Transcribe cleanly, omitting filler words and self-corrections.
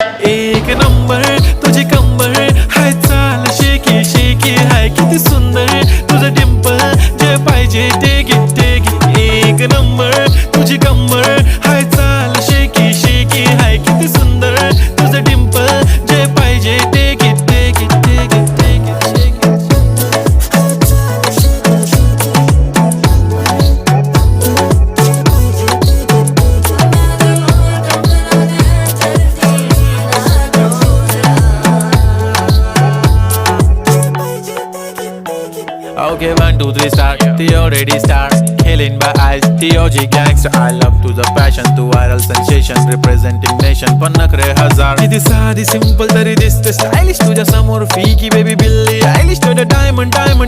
एक नंबर तुझी कंबर हाय, चाल शेकी शेकी हाय, किती सुंदर तुझं डिंपल, जे पाहिजे ते घे. एक नंबर तुझी कंबर हाय, चाल शेकी शेकी हाय, किती सुंदर तुझं डिंपल, जे पाहिजे ते घे. Okay, 1, 2, 3 start. The already start. Killing by eyes. The OG gangster. I love to the passion, to viral sensation, representing nation. पन्नकरे हजार. किती साधी simple तरी दिसते stylish तुझ्या समोर. फीकी baby बिल्ली. Stylish to the diamond.